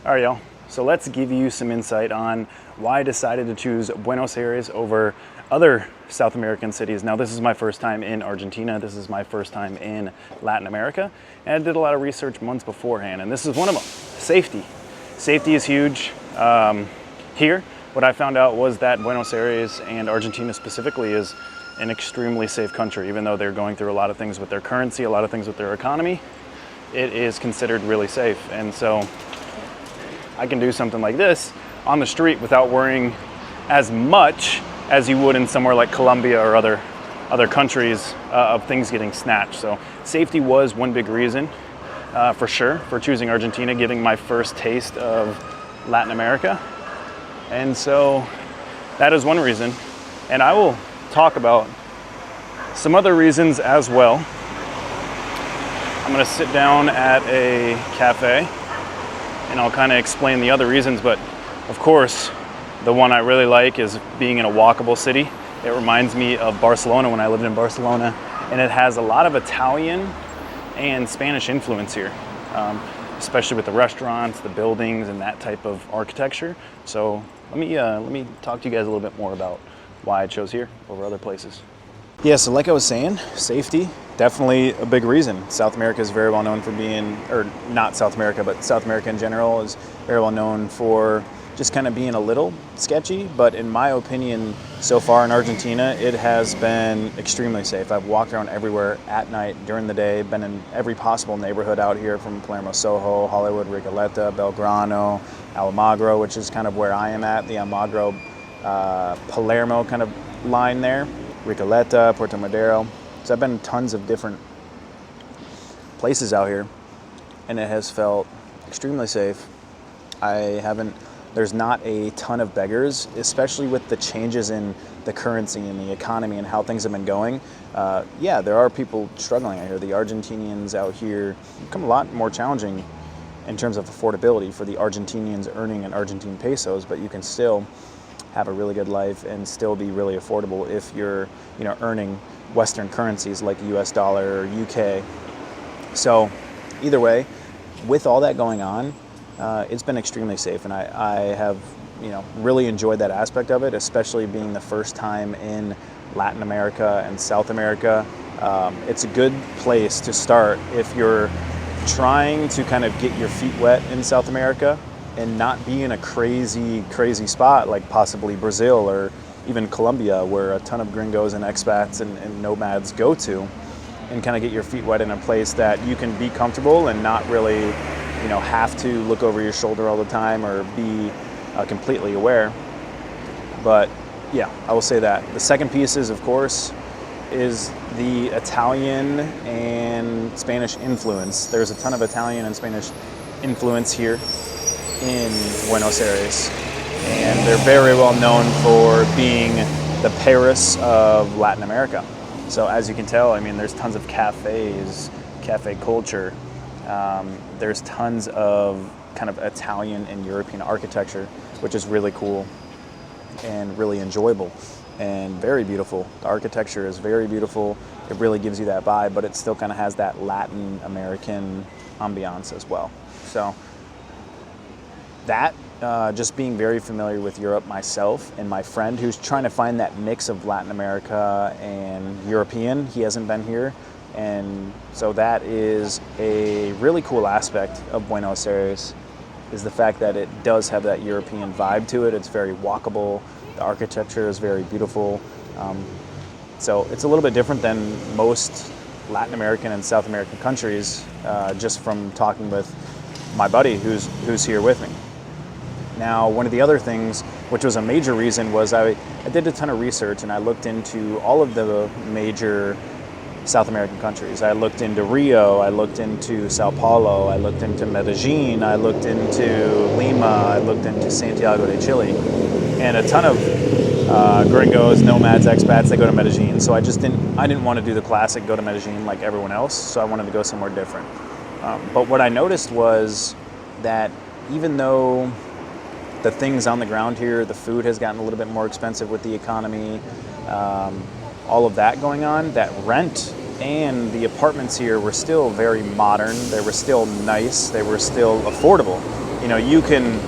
All right, y'all. So let's give you some insight on why I decided to choose Buenos Aires over other South American cities. Now, this is my first time in Argentina. This is my first time in Latin America. And I did a lot of research months beforehand, and this is one of them. Safety. Safety is huge here. What I found out was that Buenos Aires and Argentina specifically is an extremely safe country. Even though they're going through a lot of things with their currency, a lot of things with their economy, it is considered really safe. And so I can do something like this on the street without worrying as much as you would in somewhere like Colombia or other countries of things getting snatched. So safety was one big reason for sure for choosing Argentina, giving my first taste of Latin America. And so that is one reason. And I will talk about some other reasons as well. I'm gonna sit down at a cafe and I'll kind of explain the other reasons, but of course, the one I really like is being in a walkable city. It reminds me of Barcelona when I lived in Barcelona, and it has a lot of Italian and Spanish influence here, especially with the restaurants, the buildings, and that type of architecture. So let me talk to you guys a little bit more about why I chose here over other places. Yeah, so like I was saying, safety, definitely a big reason. South America is very well known for being, or not South America, but South America in general is very well known for just kind of being a little sketchy. But in my opinion, so far in Argentina, it has been extremely safe. I've walked around everywhere at night, during the day, been in every possible neighborhood out here from Palermo, Soho, Hollywood, Recoleta, Belgrano, Almagro, which is kind of where I am at, the Almagro, Palermo kind of line there. Recoleta, Puerto Madero. So I've been in tons of different places out here, and it has felt extremely safe. There's not a ton of beggars, especially with the changes in the currency and the economy and how things have been going. Yeah, there are people struggling out here. The Argentinians out here become a lot more challenging in terms of affordability for the Argentinians earning in Argentine pesos, but you can still have a really good life and still be really affordable if you're, earning Western currencies like US dollar or UK. So either way, with all that going on, it's been extremely safe, and I have, really enjoyed that aspect of it, especially being the first time in Latin America and South America. It's a good place to start if you're trying to kind of get your feet wet in South America and not be in a crazy spot like possibly Brazil or even Colombia, where a ton of gringos and expats and nomads go to, and kind of get your feet wet in a place that you can be comfortable and not really, have to look over your shoulder all the time or be completely aware. But yeah, I will say that. The second piece is, of course, is the Italian and Spanish influence. There's a ton of Italian and Spanish influence here in Buenos Aires, and they're very well known for being the Paris of Latin America. So as you can tell, there's tons of cafes, cafe culture. There's tons of kind of Italian and European architecture, which is really cool and really enjoyable and very beautiful. The architecture is very beautiful. It really gives you that vibe, but it still kind of has that Latin American ambiance as well. So that, just being very familiar with Europe myself, and my friend who's trying to find that mix of Latin America and European, he hasn't been here. And so that is a really cool aspect of Buenos Aires, is the fact that it does have that European vibe to it. It's very walkable. The architecture is very beautiful. So it's a little bit different than most Latin American and South American countries, just from talking with my buddy who's here with me. Now, one of the other things, which was a major reason, was I did a ton of research and I looked into all of the major South American countries. I looked into Rio, I looked into São Paulo, I looked into Medellín, I looked into Lima, I looked into Santiago de Chile, and a ton of gringos, nomads, expats, they go to Medellín. So I didn't want to do the classic go to Medellín like everyone else, so I wanted to go somewhere different. But what I noticed was that even though the things on the ground here, the food has gotten a little bit more expensive with the economy, all of that going on, that rent and the apartments here were still very modern. They were still nice. They were still affordable you can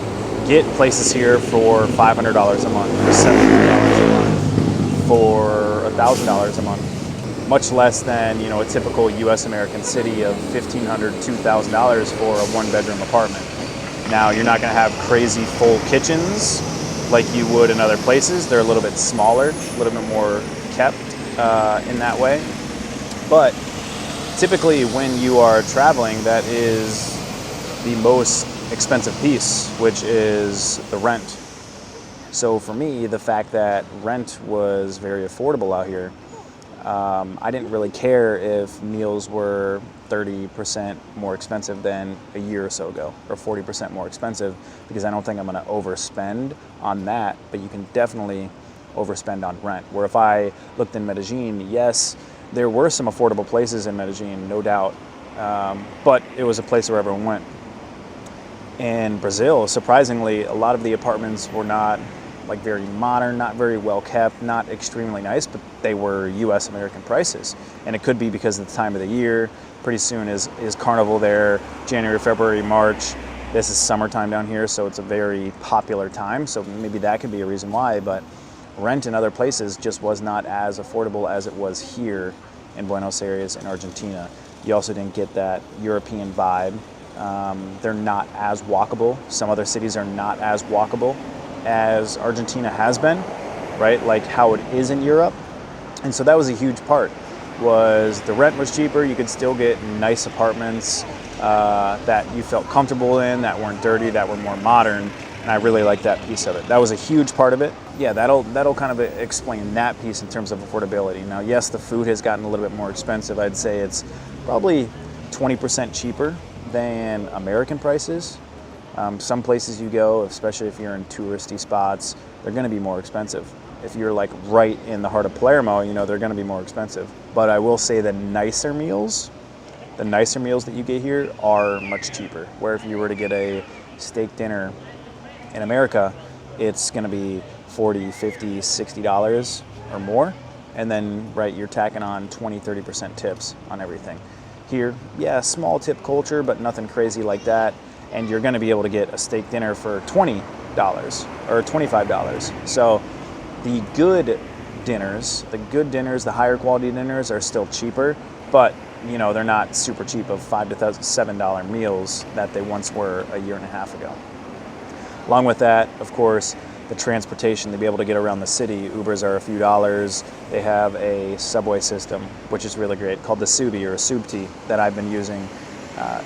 get places here for $500 a month, for $700 a month, for $1,000 a month, much less than, a typical U.S. American city of $1,500, $2,000 for a one-bedroom apartment. Now, you're not going to have crazy full kitchens like you would in other places. They're a little bit smaller, a little bit more kept in that way. But typically when you are traveling, that is the most expensive piece, which is the rent. So for me, the fact that rent was very affordable out here, I didn't really care if meals were 30% more expensive than a year or so ago, or 40% more expensive, because I don't think I'm going to overspend on that, but you can definitely overspend on rent. Where if I looked in Medellín, yes, there were some affordable places in Medellín, no doubt, but it was a place where everyone went. In Brazil, surprisingly, a lot of the apartments were not like very modern, not very well kept, not extremely nice, but they were US American prices. And it could be because of the time of the year. Pretty soon is Carnival there, January, February, March. This is summertime down here, so it's a very popular time. So maybe that could be a reason why, but rent in other places just was not as affordable as it was here in Buenos Aires in Argentina. You also didn't get that European vibe. They're not as walkable. Some other cities are not as walkable as Argentina has been, right? Like how it is in Europe. And so that was a huge part, was the rent was cheaper. You could still get nice apartments that you felt comfortable in, that weren't dirty, that were more modern. And I really like that piece of it. That was a huge part of it. Yeah, that'll kind of explain that piece in terms of affordability. Now, yes, the food has gotten a little bit more expensive. I'd say it's probably 20% cheaper than American prices. Some places you go, especially if you're in touristy spots, they're going to be more expensive. If you're like right in the heart of Palermo, they're going to be more expensive. But I will say the nicer meals that you get here are much cheaper. Where if you were to get a steak dinner in America, it's going to be $40, $50, $60 or more. And then, right, you're tacking on 20, 30% tips on everything. Here, yeah, small tip culture, but nothing crazy like that. And you're going to be able to get a steak dinner for $20 or $25. So the good dinners, the higher quality dinners are still cheaper, but they're not super cheap of $5 to $7 meals that they once were a year and a half ago. Along with that, of course, the transportation to be able to get around the city. Ubers are a few dollars. They have a subway system, which is really great, called the Subi or Subti, that I've been using.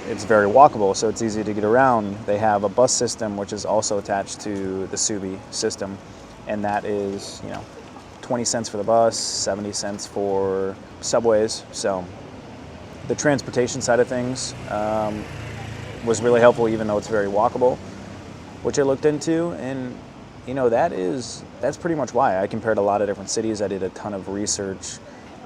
It's very walkable, so it's easy to get around. They have a bus system, which is also attached to the Subi system, and that is, 20 cents for the bus, 70 cents for subways. So the transportation side of things was really helpful, even though it's very walkable, which I looked into, and that's pretty much why. I compared a lot of different cities. I did a ton of research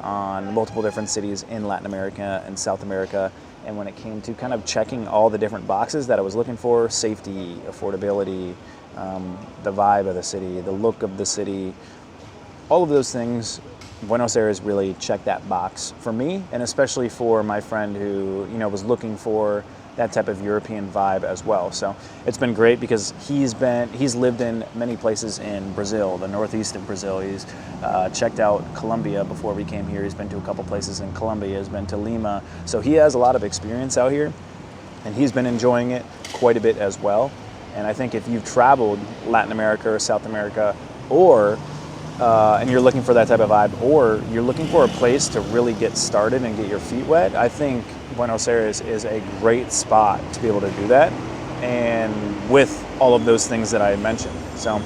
on multiple different cities in Latin America and South America. And when it came to kind of checking all the different boxes that I was looking for, safety, affordability, the vibe of the city, the look of the city, all of those things, Buenos Aires really checked that box for me, and especially for my friend who, was looking for that type of European vibe as well. So it's been great because he's lived in many places in Brazil, the northeast of Brazil. He's checked out Colombia before we came here. He's been to a couple places in Colombia. He's been to Lima. So he has a lot of experience out here, and he's been enjoying it quite a bit as well. And I think if you've traveled Latin America or South America, or and you're looking for that type of vibe, or you're looking for a place to really get started and get your feet wet, I think Buenos Aires is a great spot to be able to do that, and with all of those things that I mentioned. So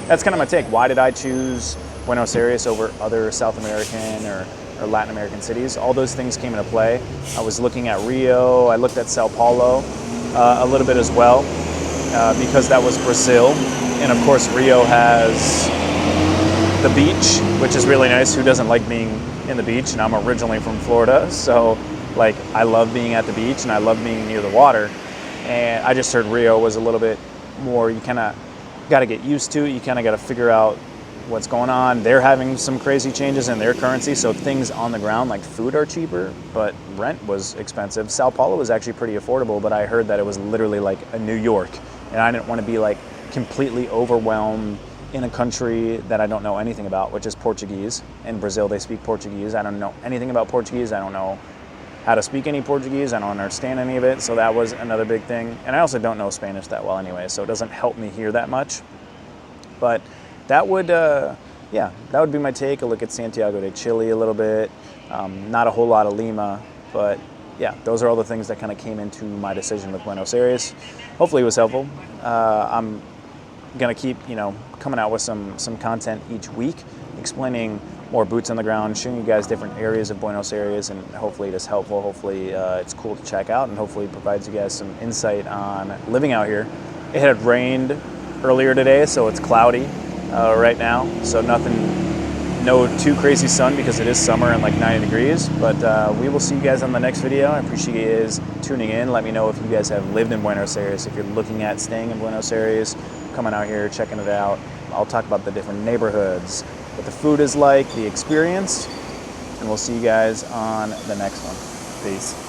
that's kind of my take. Why did I choose Buenos Aires over other South American or Latin American cities? All those things came into play. I was looking at Rio. I looked at São Paulo a little bit as well, because that was Brazil. And of course, Rio has the beach, which is really nice. Who doesn't like being in the beach? And I'm originally from Florida, so I love being at the beach and I love being near the water. And I just heard Rio was a little bit more, you kind of got to get used to it. You kind of got to figure out what's going on. They're having some crazy changes in their currency, so things on the ground like food are cheaper, but rent was expensive. Sao Paulo was actually pretty affordable, but I heard that it was literally like a New York and I didn't want to be like completely overwhelmed in a country that I don't know anything about, which is Portuguese. In Brazil, they speak Portuguese. I don't know anything about Portuguese. I don't know how to speak any Portuguese. I don't understand any of it. So that was another big thing. And I also don't know Spanish that well anyway, so it doesn't help me here that much. But that would, yeah, that would be my take. A look at Santiago de Chile a little bit. Not a whole lot of Lima, but yeah, those are all the things that kind of came into my decision with Buenos Aires. Hopefully it was helpful. I'm gonna keep, coming out with some content each week, explaining more boots on the ground, showing you guys different areas of Buenos Aires, and hopefully it is helpful. Hopefully it's cool to check out, and hopefully it provides you guys some insight on living out here. It had rained earlier today, so it's cloudy right now, so no too crazy sun because it is summer and like 90 degrees, but we will see you guys on the next video. I appreciate you guys tuning in. Let me know if you guys have lived in Buenos Aires, if you're looking at staying in Buenos Aires, coming out here, checking it out. I'll talk about the different neighborhoods, what the food is like, the experience, and we'll see you guys on the next one. Peace.